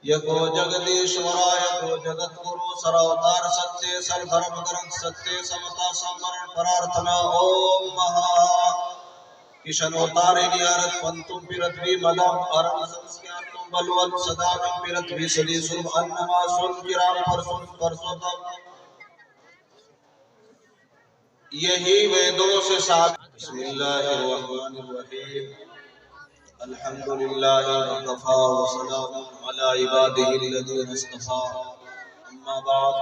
یکو جگدیشورا یکو جگت گرو سراوتار ستیہ سر دھرم گرنتھ ستیہ سمتا سمرن پرارتھنا اوم مہا کشنوتاری نیارت پنتم پیرتوی مدم ارم سنسکیارتم بلون صدامن پیرتوی صدی سرم انما سن کرام پرسن پرسوتم یہی ویدوں سے ساتھ بسم اللہ الرحمن الرحیم الحمدللہ وکفا وسلام علی عبادہ الذین اصطفیٰ اما بعد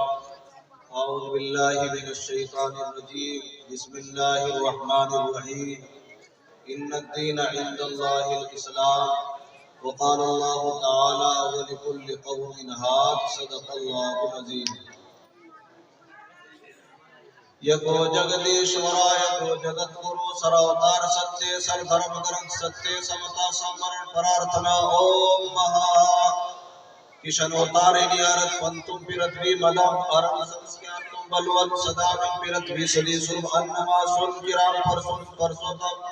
اعوذ باللہ من الشیطان الرجیم بسم اللہ الرحمن الرحیم ان الدین عند اللہ الاسلام وقال اللہ تعالی وَلِكُلِّ قَوْمٍ هَادٍ صدق اللہ العظیم یکو جگدیشورا یکو جگت گرو سراوتار ستیہ سر دھرم گرنتھ ستیہ سمتا سمرن پرارتھنا اوم مہا کشنوتاری نیارت پنتم پیرتوی مدم ارم سنسکیارتم بلون صدامن پیرتوی صدی سرم انما سن کرام پرسن پرسوتم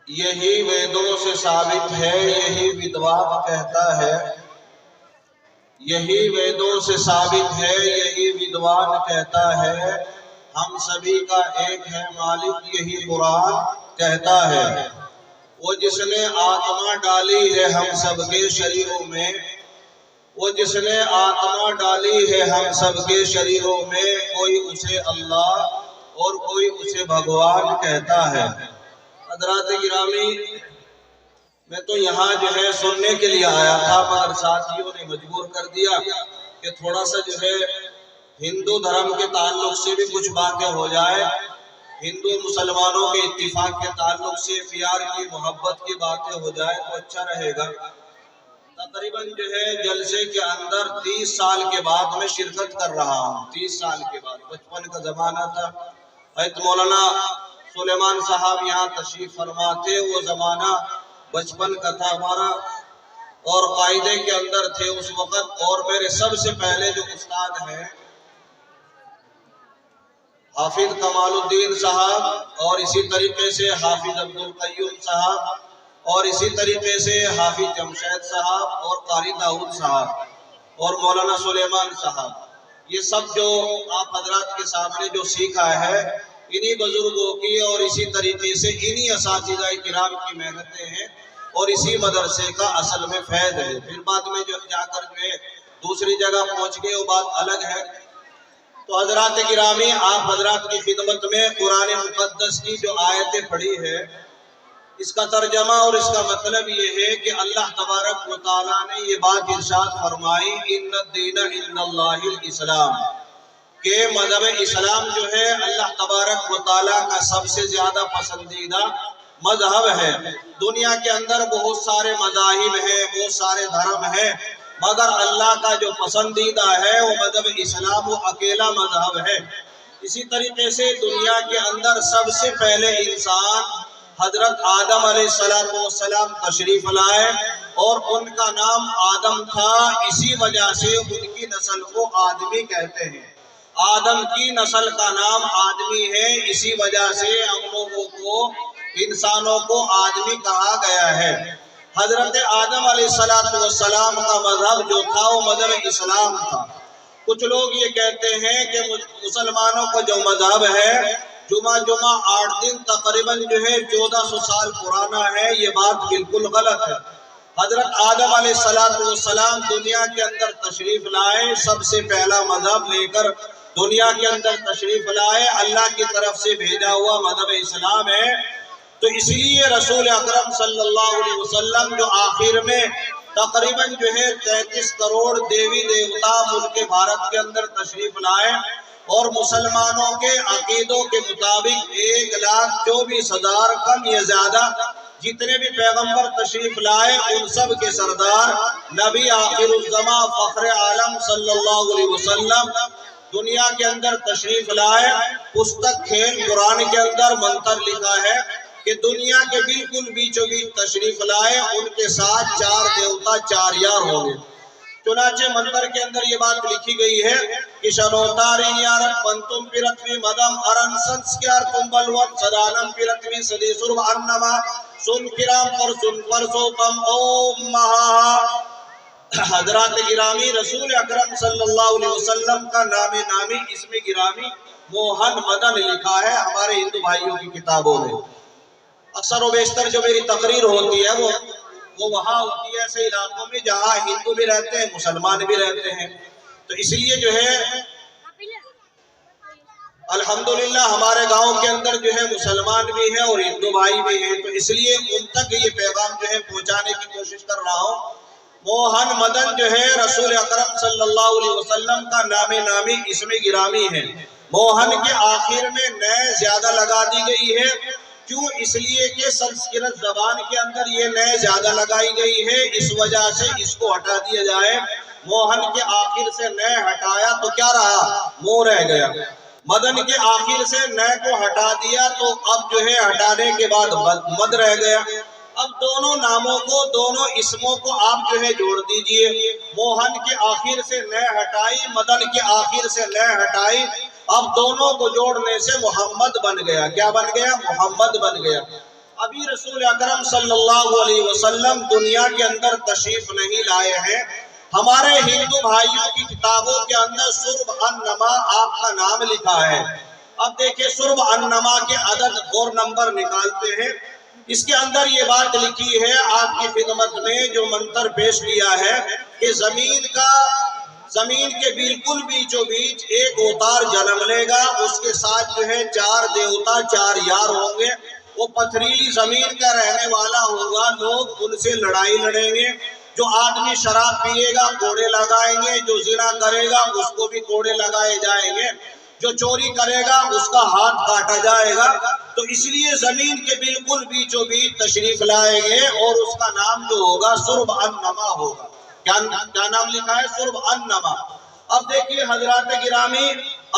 یہی ویدوں سے ثابت ہے یہی ودوان کہتا ہے یہی ویدوں سے ثابت ہے یہی ودوان کہتا ہے ہم سبھی کا ایک ہے مالک یہی قرآن کہتا ہے وہ جس نے آتما ڈالی ہے ہم سب کے شریروں میں وہ جس نے آتما ڈالی ہے ہم سب کے شریروں میں کوئی اسے اللہ اور کوئی اسے بھگوان کہتا ہے حضرات گرامی میں تو یہاں جو ہے سننے کے لیے آیا تھا مگر ساتھیوں نے مجبور کر دیا کہ تھوڑا سا جو ہے ہندو دھرم کے تعلق سے بھی کچھ باتیں ہو جائے ہندو مسلمانوں کے اتفاق کے تعلق سے پیار کی محبت کی باتیں ہو جائے تو اچھا رہے گا تقریباً جو ہے جلسے کے اندر 30 سال کے بعد میں شرکت کر رہا ہوں 30 سال کے بعد بچپن کا زمانہ تھا حضرت مولانا سلیمان صاحب یہاں تشریف فرما تھے وہ زمانہ بچپن کا تھا ہمارا اور قاعدے کے اندر تھے اس وقت اور میرے سب سے پہلے جو استاد ہیں حافظ کمال الدین صاحب اور اسی طریقے سے حافظ عبدالقیوم صاحب اور اسی طریقے سے حافظ جمشید صاحب اور قاری داؤد صاحب اور مولانا سلیمان صاحب یہ سب جو آپ حضرات کے سامنے جو سیکھا ہے انہی بزرگوں کی اور اسی طریقے سے انہی اساتذہ کرام کی محنتیں ہیں اور اسی مدرسے کا اصل میں فیض ہے پھر بعد میں جو جا کر جو ہے دوسری جگہ پہنچ گئے وہ بات الگ ہے تو حضرات گرامی آپ حضرات کی خدمت میں قرآن مقدس کی جو آیتیں پڑھی ہے اس کا ترجمہ اور اس کا مطلب یہ ہے کہ اللہ تبارک و تعالیٰ نے یہ بات ارشاد فرمائی ان الدین عند اللہ الاسلام کہ مذہب اسلام جو ہے اللہ تبارک و تعالیٰ کا سب سے زیادہ پسندیدہ مذہب ہے دنیا کے اندر بہت سارے مذاہب ہیں بہت سارے دھرم ہیں مگر اللہ کا جو پسندیدہ ہے وہ مذہب اسلام وہ اکیلا مذہب ہے اسی طریقے سے دنیا کے اندر سب سے پہلے انسان حضرت آدم علیہ السلام تشریف لائے اور ان کا نام آدم تھا اسی وجہ سے ان کی نسل کو آدمی کہتے ہیں آدم کی نسل کا نام آدمی ہے اسی وجہ سے ہم لوگوں کو انسانوں کو آدمی کہا گیا ہے حضرت آدم علیہ السلام کا مذہب جو تھا وہ مذہب اسلام تھا کچھ لوگ یہ کہتے ہیں کہ مسلمانوں کا جو مذہب ہے جمعہ 8 دن تقریباً جو ہے 1400 سال پرانا ہے یہ بات بالکل غلط ہے حضرت آدم علیہ السلام دنیا کے اندر تشریف لائے سب سے پہلا مذہب لے کر دنیا کے اندر تشریف لائے اللہ کی طرف سے بھیجا ہوا مذہب اسلام ہے تو اس لیے رسول اکرم صلی اللہ علیہ وسلم جو آخر میں تقریباً جو ہے 33 کروڑ دیوی دیوتا ملک بھارت کے اندر تشریف لائے اور مسلمانوں کے عقیدوں کے مطابق 1,24,000 کم یا زیادہ جتنے بھی پیغمبر تشریف لائے ان سب کے سردار نبی آخر الزماں فخر عالم صلی اللہ علیہ وسلم دنیا کے اندر تشریف لائے پستک کھیل قرآن کے اندر منتر لکھا ہے کہ دنیا کے بالکل بیچوں بیچ تشریف لائے ان کے ساتھ 4 دیوتا 4 یار ہوں گے چنانچہ منتر کے اندر یہ بات لکھی گئی ہے کہ شنوتاری نیارت پنتم پیرتوی مدم ارن سنسکیارتم بلون صدانم پیرتوی صدی سرم انما سن کرام پر سوتم اوم مہا حضرات گرامی رسول اکرم صلی اللہ علیہ وسلم کا نام نامی اسم گرامی موہن مدن لکھا ہے ہمارے ہندو بھائیوں کی کتابوں میں۔ اکثر و بیشتر جو میری تقریر ہوتی ہے وہ وہاں ہوتی ہے ایسے علاقوں میں جہاں ہندو بھی رہتے ہیں مسلمان بھی رہتے ہیں، تو اس لیے جو ہے الحمدللہ ہمارے گاؤں کے اندر جو ہے مسلمان بھی ہیں اور ہندو بھائی بھی ہیں، تو اس لیے ان تک یہ پیغام جو ہے پہنچانے کی کوشش کر رہا ہوں۔ موہن مدن جو ہے رسول اکرم صلی اللہ علیہ وسلم کا نام نامی اسم گرامی ہے۔ موہن کے آخر میں نئے زیادہ لگا دی گئی ہے، کیوں؟ اس لیے کہ سنسکرت زبان کے اندر یہ نئے زیادہ لگائی گئی ہے، اس وجہ سے اس کو ہٹا دیا جائے۔ موہن کے آخر سے نئے ہٹایا تو کیا رہا؟ مو رہ گیا۔ مدن کے آخر سے نئے کو ہٹا دیا تو اب جو ہے ہٹانے کے بعد مد رہ گیا۔ اب دونوں ناموں کو دونوں اسموں کو آپ جو ہے جوڑ دیجئے۔ موہن کے آخر سے نئے ہٹائی، مدن کے آخر سے نئے ہٹائی، اب دونوں کو جوڑنے سے محمد بن گیا۔ کیا بن گیا؟ محمد بن گیا۔ ابھی رسول اکرم صلی اللہ علیہ وسلم دنیا کے اندر تشریف نہیں لائے ہیں، ہمارے ہندو بھائیوں کی کتابوں کے اندر سرب النما آپ کا نام لکھا ہے۔ اب دیکھیں سرب النما کے عدد اور نمبر نکالتے ہیں، اس کے اندر یہ بات لکھی ہے آپ کی خدمت میں جو منتر پیش کیا ہے کہ زمین کے بالکل بیچوں بیچ ایک اوتار جنم لے گا، اس کے ساتھ جو ہے 4 دیوتا 4 یار ہوں گے، وہ پتھریلی زمین کا رہنے والا ہوگا، لوگ ان سے لڑائی لڑیں گے۔ جو آدمی شراب پیے گا کوڑے لگائیں گے، جو زنا کرے گا اس کو بھی کوڑے لگائے جائیں گے، جو چوری کرے گا اس کا ہاتھ کاٹا جائے گا۔ تو اس لیے زمین کے بالکل بیچوں بیچ تشریف لائیں گے اور اس کا نام جو ہوگا سرب النما ہوگا۔ کیا نام لکھا ہے؟ سرب النما۔ اب دیکھیے حضرات گرامی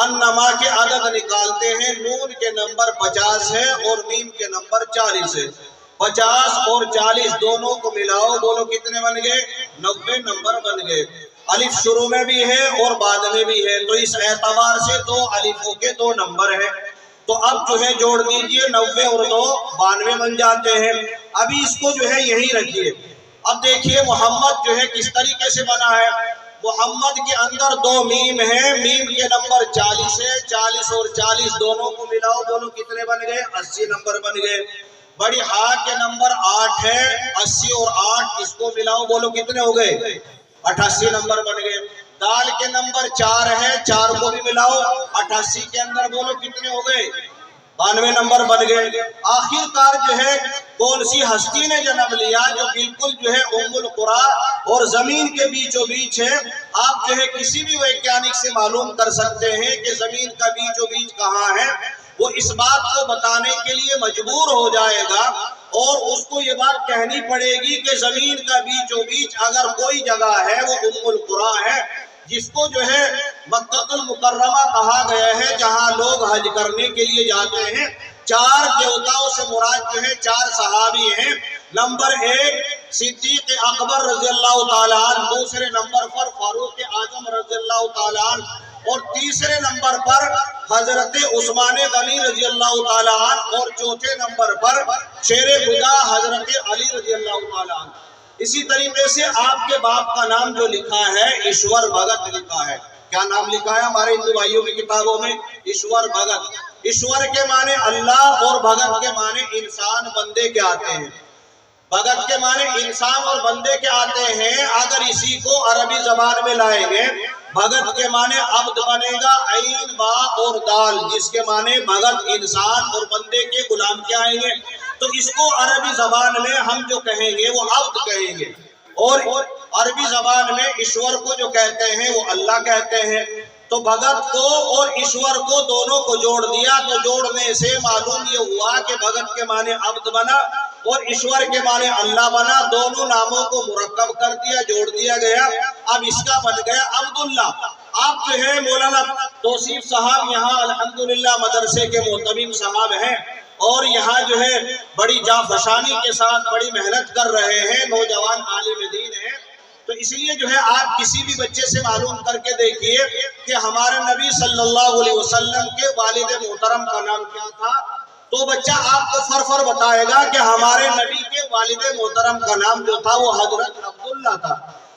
النما کے عدد نکالتے ہیں، نون کے نمبر 50 ہے اور میم کے نمبر 40 ہے۔ 50 اور 40 دونوں کو ملاؤ، بولو کتنے بن گئے؟ 90 نمبر بن گئے۔ الف شروع میں بھی ہے اور بعد میں بھی ہے، تو اس اعتبار سے 2 الفوں کے 2 نمبر ہیں۔ تو اب جو ہے جوڑ دیجئے، 90 اور 2 92 بن جاتے ہیں۔ ابھی اس کو جو ہے یہی رکھیے۔ اب دیکھیے محمد جو ہے کس طریقے سے بنا ہے۔ محمد کے اندر 2 میم ہیں، میم کے نمبر 40 ہے، 40 اور 40 دونوں کو ملاؤ، بولو کتنے بن گئے؟ 80 نمبر بن گئے۔ بڑی ہاں کے نمبر 8 ہے، 80 اور 8 اس کو ملاؤ، بولو کتنے ہو گئے؟ 88 نمبر بن گئے۔ دال کے نمبر 4 ہے، 4 کو بھی ملاؤ، 88 کے اندر بولو کتنے ہو گئے؟ 92 نمبر بن گئے۔ آخر کار جو ہے کون سی ہستی نے جنم لیا جو بالکل جو ہے ام القرا اور زمین کے بیچوں بیچ ہے۔ آپ جو ہے کسی بھی ویگیانک سے معلوم کر سکتے ہیں کہ زمین کا بیچوں بیچ کہاں ہے، وہ اس بات کو بتانے کے لیے مجبور ہو جائے گا اور اس کو یہ بات کہنی پڑے گی کہ زمین کا بیچوں بیچ اگر کوئی جگہ ہے وہ ام القرا ہے، جس کو جو ہے مکہ المکرمہ کہا گیا ہے، جہاں لوگ حج کرنے کے لیے جاتے ہیں۔ 4 دیوتاؤں سے مراد جو ہے 4 صحابی ہیں۔ نمبر 1 صدیق اکبر رضی اللہ تعالیٰ عنہ، دوسرے نمبر پر فاروق اعظم رضی اللہ تعالیٰ عنہ، اور تیسرے نمبر پر حضرت عثمان غنی رضی اللہ تعالیٰ عنہ، اور چوتھے نمبر پر شیر خدا حضرت علی رضی اللہ تعالیٰ عنہ۔ اسی طریقے سے آپ کے باپ کا نام جو لکھا ہے ایشور بھگت لکھا ہے۔ کیا نام لکھا ہے ہمارے ہندو بھائیوں کی کتابوں میں؟ ایشور بھگت۔ ایشور کے معنی اللہ اور بھگت کے معنی انسان بندے کے آتے ہیں۔ بھگت کے معنی انسان اور بندے کے آتے ہیں۔ اگر اسی کو عربی زبان میں لائیں گے، بھگت کے معنی عبد بنے گا، عین با اور دال، جس کے معنی بھگت انسان اور بندے کے غلام کے آئیں گے۔ تو اس کو عربی زبان میں ہم جو کہیں گے وہ عبد کہیں گے، اور عربی زبان میں ایشور کو جو کہتے ہیں وہ اللہ کہتے ہیں۔ تو بھگت کو اور ایشور کو دونوں کو جوڑ دیا، تو جوڑنے سے معلوم یہ ہوا کہ بھگت کے معنی عبد بنا اور ایشور کے معنی اللہ بنا۔ دونوں ناموں کو مرکب کر دیا، جوڑ دیا گیا، اب اس کا بن گیا عبداللہ۔ آپ جو ہے مولانا توصیف صاحب یہاں الحمدللہ مدرسے کے محتمم صاحب ہیں، اور یہاں جو ہے بڑی جافشانی کے ساتھ بڑی محنت کر رہے ہیں، نوجوان عالم دین ہیں۔ تو اس لیے جو ہے آپ کسی بھی بچے سے معلوم کر کے دیکھیے کہ ہمارے نبی صلی اللہ علیہ وسلم کے والد محترم کا نام کیا تھا، تو بچہ آپ کو فر بتائے گا کہ ہمارے نبی کے والد محترم کا نام جو تھا وہ حضرت عبداللہ تھا،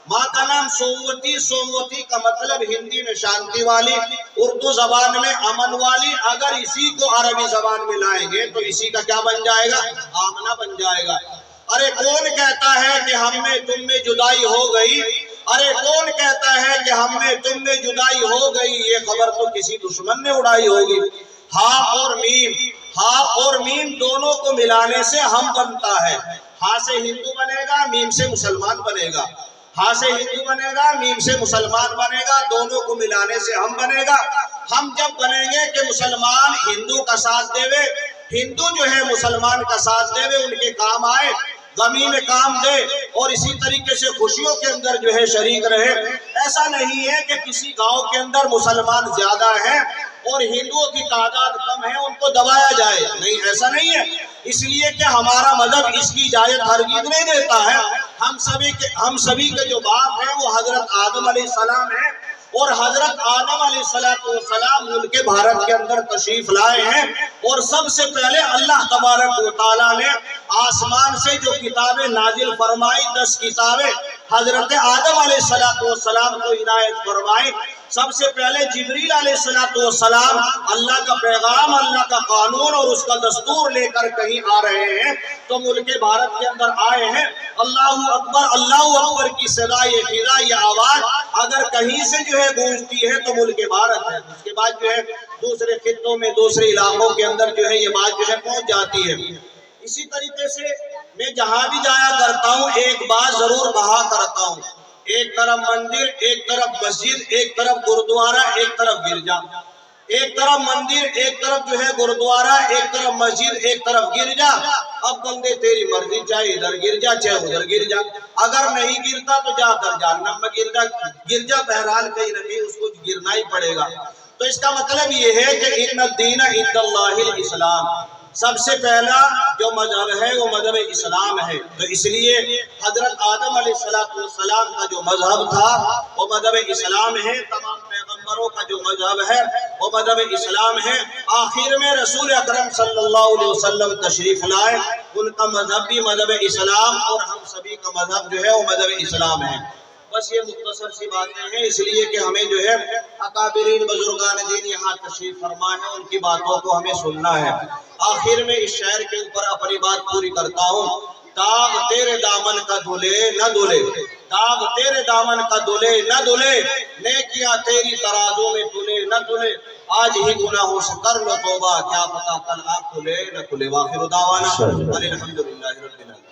ماں کا نام سوموتی، سوموتی کا مطلب ہندی میں شانتی والی، اردو زبان میں امن والی۔ اگر اسی کو عربی زبان میں لائیں گے تو اسی کا کیا بن جائے گا؟ آمنہ بن جائے گا۔ ارے کون کہتا ہے کہ ہم میں تم میں جدائی ہو گئی؟ ارے کون کہتا ہے کہ ہم میں تم میں جدائی ہو گئی؟ یہ خبر تو کسی دشمن نے اڑائی ہوگی۔ ہاں اور میم، ہاں اور میم دونوں کو ملانے سے ہم بنتا ہے۔ ہاں سے ہندو بنے گا، میم سے مسلمان بنے گا۔ ہاں سے ہندو بنے گا، میم سے مسلمان بنے گا، دونوں کو ملانے سے ہم بنے گا۔ ہم جب بنیں گے کہ مسلمان ہندو کا ساتھ دے وے، ہندو جو ہے مسلمان کا ساتھ دے وے، ان کے کام آئے، غمی میں کام دے، اور اسی طریقے سے خوشیوں کے اندر جو ہے شریک رہے۔ ایسا نہیں ہے کہ کسی گاؤں کے اندر مسلمان زیادہ ہیں اور ہندوؤں کی تعداد کم ہے، ان کو دبایا جائے، نہیں، ایسا نہیں ہے۔ اس لیے کہ ہمارا مذہب اس کی اجازت ہرگز نہیں دیتا ہے۔ ہم سبھی کے جو باپ ہیں وہ حضرت آدم علیہ السلام ہیں، اور حضرت آدم علیہ السلام ملک بھارت کے اندر تشریف لائے ہیں، اور سب سے پہلے اللہ تبارک و تعالیٰ نے آسمان سے جو کتابیں نازل فرمائی، 10 کتابیں حضرت آدم علیہ السلام کو عنایت فرمائی۔ سب سے پہلے جبریل علیہ السلام اللہ کا پیغام، اللہ کا قانون اور اس کا دستور لے کر کہیں آ رہے ہیں، تو ملک بھارت کے اندر آئے ہیں۔ اللہ اکبر کی صدا، یہ فضا، یہ آواز اگر کہیں سے جو ہے گونجتی ہے تو ملک بھارت ہے، اس کے بعد جو ہے دوسرے خطوں میں، دوسرے علاقوں کے اندر جو ہے یہ بات جو ہے پہنچ جاتی ہے۔ اسی طریقے سے میں جہاں بھی جایا کرتا ہوں ایک بات ضرور کہا کرتا ہوں، ایک طرف مندر، ایک طرف مسجد، ایک طرف گرودوارا، ایک طرف گرجا، ایک طرف مندر، ایک طرف جو ہے گرودوارا، ایک طرف مسجد، ایک طرف گرجا۔ اب بندے تیری مرضی، چاہے ادھر گرجا چاہے ادھر گرجا، اگر نہیں گرتا تو جا کر جہنم میں گرجا بہرحال کہیں نہ کہیں اس کو گرنا ہی پڑے گا۔ تو اس کا مطلب یہ ہے کہ ان الدین عند اللہ الاسلام، سب سے پہلا جو مذہب ہے وہ مذہب اسلام ہے۔ تو اس لیے حضرت آدم علیہ السلام کا جو مذہب تھا وہ مذہب اسلام ہے، تمام پیغمبروں کا جو مذہب ہے وہ مذہب اسلام ہے۔ آخر میں رسول اکرم صلی اللہ علیہ وسلم تشریف لائے، ان کا مذہب بھی مذہب اسلام، اور ہم سبھی کا مذہب جو ہے وہ مذہب اسلام ہے۔ بس یہ مختصر سی باتیں ہیں، اس لیے کہ ہمیں جو ہے اکابرین بزرگان دین یہاں تشریف فرما ہے، ان کی باتوں کو ہمیں سننا ہے۔ آخر میں اس شعر کے اوپر اپنی بات پوری کرتا ہوں۔ داغ تیرے دامن کا دھلے نہ دھلے، داغ تیرے دامن کا دھلے نہ دھلے، نیکیاں تیری ترازو میں تلے نہ تلے، آج ہی گناہوں سے کر لو توبہ، کیا پتا کل آنکھ کھلے نہ کھلے۔ وآخر دعوانا الحمدللہ رب العالمین۔